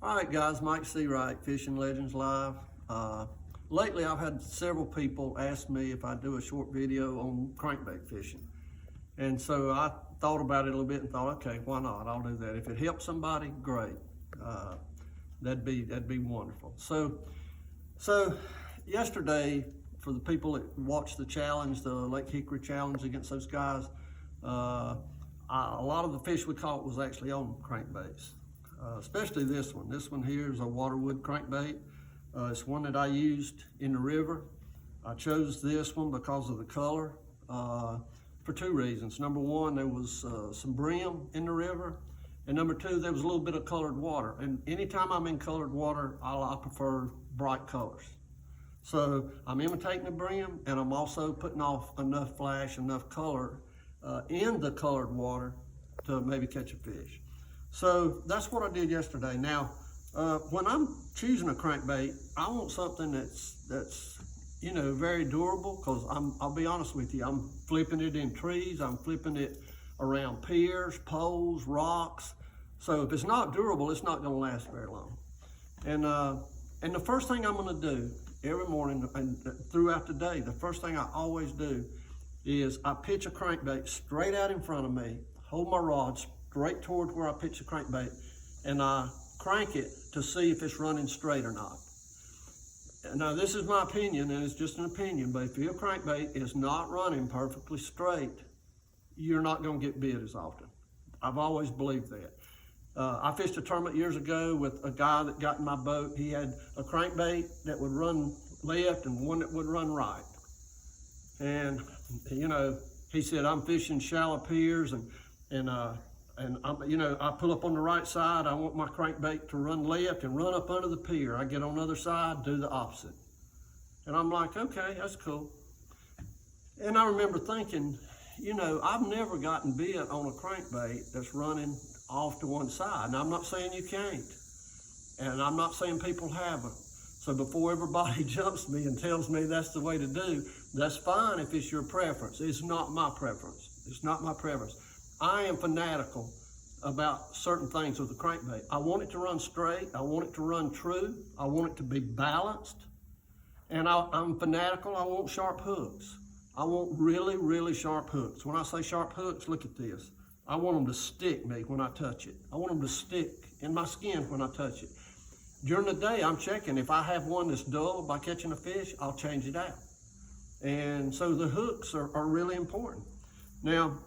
All right, guys, Mike Seawright, Fishing Legends Live. Lately, I've had several people ask me if I do a short video on crankbait fishing. And so I thought about it a little bit and thought, okay, why not? I'll do that. If it helps somebody, great. That'd be wonderful. So yesterday, for the people that watched the challenge, the Lake Hickory challenge against those guys, a lot of the fish we caught was actually on crankbaits. Especially this one. This one here is a waterwood crankbait. It's one that I used in the river. I chose this one because of the color for two reasons. Number one, there was some brim in the river, and number two, there was a little bit of colored water. And anytime I'm in colored water, I prefer bright colors. So I'm imitating the brim, and I'm also putting off enough flash, enough color in the colored water to maybe catch a fish. So that's what I did yesterday. Now, when I'm choosing a crankbait, I want something that's very durable, because I'll be honest with you, I'm flipping it in trees, I'm flipping it around piers, poles, rocks. So if it's not durable, it's not going to last very long. And the first thing I'm going to do every morning and throughout the day, the first thing I always do is I pitch a crankbait straight out in front of me, hold my rod straight toward where I pitch the crankbait, and I crank it to see if it's running straight or not. Now, this is my opinion, and it's just an opinion, but if your crankbait is not running perfectly straight, you're not going to get bit as often. I've always believed that. I fished a tournament years ago with a guy that got in my boat. He had a crankbait that would run left and one that would run right. And, he said, I'm fishing shallow piers, and I pull up on the right side. I want my crankbait to run left and run up under the pier. I get on the other side, do the opposite. And I'm like, okay, that's cool. And I remember thinking, I've never gotten bit on a crankbait that's running off to one side. Now, I'm not saying you can't, and I'm not saying people haven't. So before everybody jumps me and tells me that's the way to do, that's fine if it's your preference. It's not my preference. It's not my preference. I am fanatical about certain things with the crankbait. I want it to run straight. I want it to run true. I want it to be balanced. And I'm fanatical. I want sharp hooks. I want really, really sharp hooks. When I say sharp hooks, look at this. I want them to stick me when I touch it. I want them to stick in my skin when I touch it. During the day, I'm checking. If I have one that's dull by catching a fish, I'll change it out. And so the hooks are really important. Now,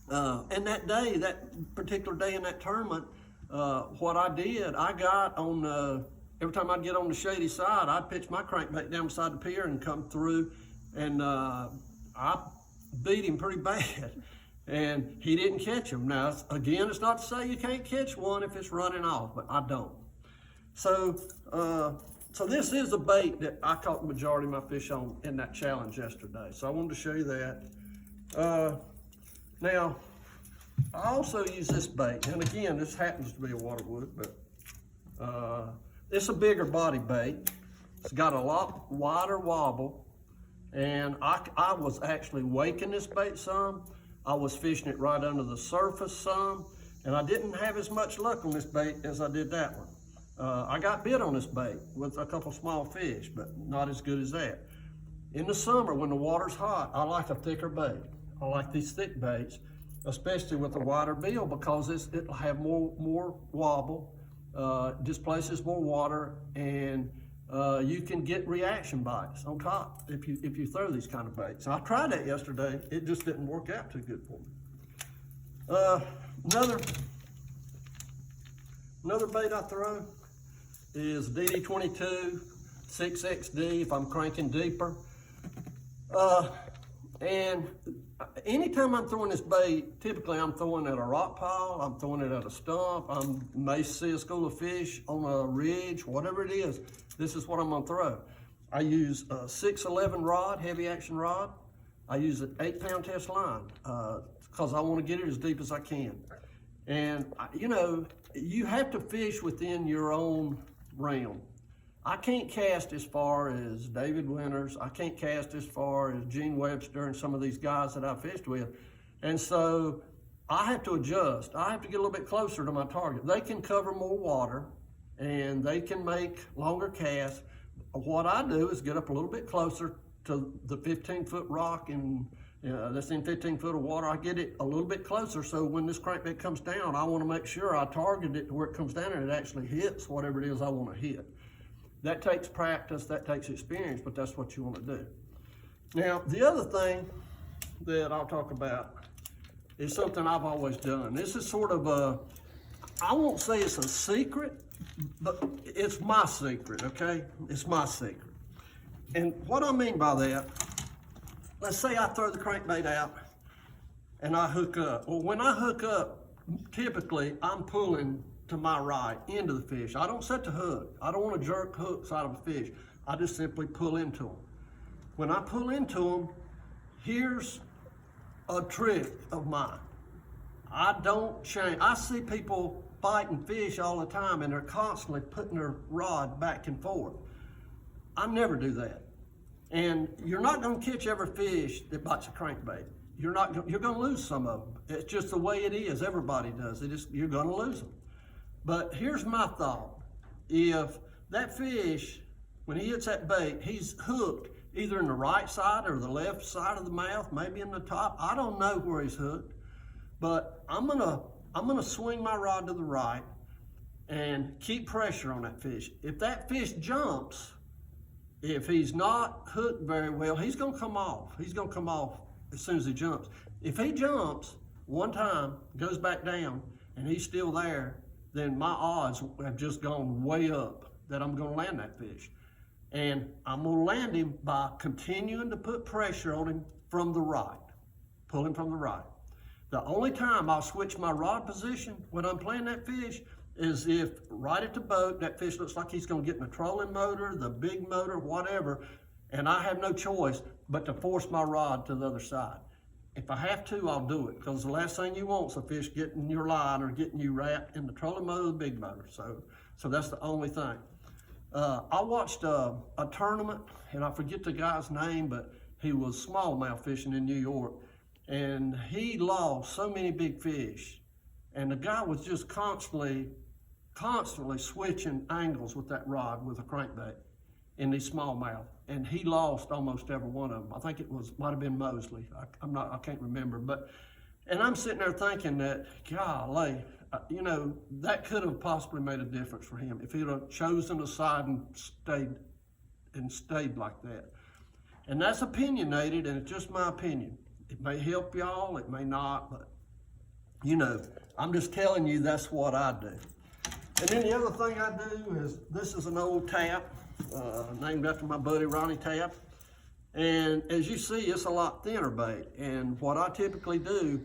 and that particular day in that tournament, what I did, I got on, every time I'd get on the shady side, I'd pitch my crankbait down beside the pier and come through, and I beat him pretty bad. And he didn't catch him. Now, again, it's not to say you can't catch one if it's running off, but I don't. So this is a bait that I caught the majority of my fish on in that challenge yesterday. So I wanted to show you that. Now, I also use this bait, and again, this happens to be a waterwood, but it's a bigger body bait. It's got a lot wider wobble, and I was actually waking this bait some. I was fishing it right under the surface some, and I didn't have as much luck on this bait as I did that one. I got bit on this bait with a couple small fish, but not as good as that. In the summer, when the water's hot, I like a thicker bait. I like these thick baits, especially with a wider bill, because it'll have more wobble, displaces more water, and you can get reaction bites on top if you throw these kind of baits. I tried that yesterday. It just didn't work out too good for me. Another bait I throw is DD22 6XD if I'm cranking deeper. And anytime I'm throwing this bait, typically I'm throwing at a rock pile, I'm throwing it at a stump, I may see a school of fish on a ridge, whatever it is, this is what I'm gonna throw. I use a 611 rod, heavy action rod. I use an 8-pound test line because I want to get it as deep as I can. And you have to fish within your own realm. I can't cast as far as David Winters. I can't cast as far as Gene Webster and some of these guys that I fished with. And so I have to adjust. I have to get a little bit closer to my target. They can cover more water, and they can make longer casts. What I do is get up a little bit closer to the 15-foot rock and that's in 15 foot of water. I get it a little bit closer, so when this crankbait comes down, I want to make sure I target it to where it comes down and it actually hits whatever it is I want to hit. That takes practice, that takes experience, but that's what you want to do. Now, the other thing that I'll talk about is something I've always done. This is sort of a, I won't say it's a secret, but it's my secret, okay? It's my secret. And what I mean by that, let's say I throw the crankbait out and I hook up. Well, when I hook up, typically I'm pulling to my right into the fish. I don't set the hook. I don't want to jerk hooks out of a fish. I just simply pull into them. When I pull into them, here's a trick of mine. I don't change. I see people biting fish all the time and they're constantly putting their rod back and forth. I never do that. And you're not going to catch every fish that bites a crankbait. You're going to lose some of them. It's just the way it is. Everybody does it. You're going to lose them. But here's my thought. If that fish, when he hits that bait, he's hooked either in the right side or the left side of the mouth, maybe in the top. I don't know where he's hooked, but I'm gonna swing my rod to the right and keep pressure on that fish. If that fish jumps, if he's not hooked very well, he's gonna come off. He's gonna come off as soon as he jumps. If he jumps one time, goes back down, and he's still there, then my odds have just gone way up that I'm gonna land that fish. And I'm gonna land him by continuing to put pressure on him from the right, pull him from the right. The only time I'll switch my rod position when I'm playing that fish is if right at the boat, that fish looks like he's gonna get in the trolling motor, the big motor, whatever, and I have no choice but to force my rod to the other side. If I have to, I'll do it, because the last thing you want is a fish getting your line or getting you wrapped in the trolling motor or the big motor. So that's the only thing. I watched a tournament, and I forget the guy's name, but he was smallmouth fishing in New York, and he lost so many big fish. And the guy was just constantly switching angles with that rod with a crankbait in these smallmouth. And he lost almost every one of them. I think might have been Mosley. I can't remember. And I'm sitting there thinking that, golly, that could have possibly made a difference for him if he'd have chosen a side and stayed like that. And that's opinionated, and it's just my opinion. It may help y'all, it may not, but I'm just telling you that's what I do. And then the other thing I do is, this is an old tap, named after my buddy Ronnie Tapp. And as you see, it's a lot thinner bait. And what I typically do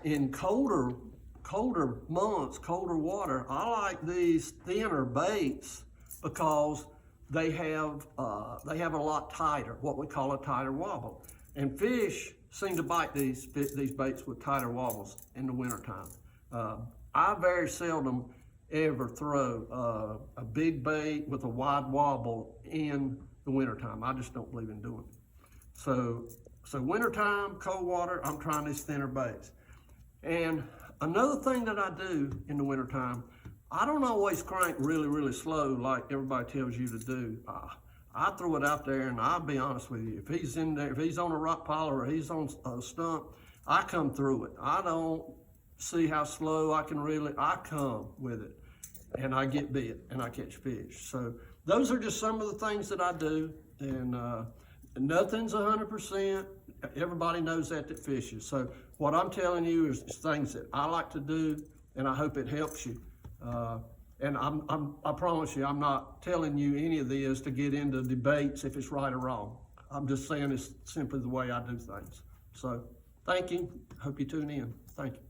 in colder months, colder water, I like these thinner baits because they have a lot tighter, what we call a tighter wobble. And fish seem to bite these baits with tighter wobbles in the wintertime. I very seldom ever throw a big bait with a wide wobble in the wintertime. I just don't believe in doing it. So wintertime, cold water, I'm trying these thinner baits. And another thing that I do in the wintertime, I don't always crank really, really slow like everybody tells you to do. I throw it out there, and I'll be honest with you, if he's in there, if he's on a rock pile or he's on a stump, I come through it. I don't see how slow I come with it, and I get bit and I catch fish. So those are just some of the things that I do, and nothing's 100%. Everybody knows that fishes. So what I'm telling you is things that I like to do, and I hope it helps you. And I promise you, I'm not telling you any of this to get into debates if it's right or wrong. I'm just saying it's simply the way I do things. So thank you. Hope you tune in. Thank you.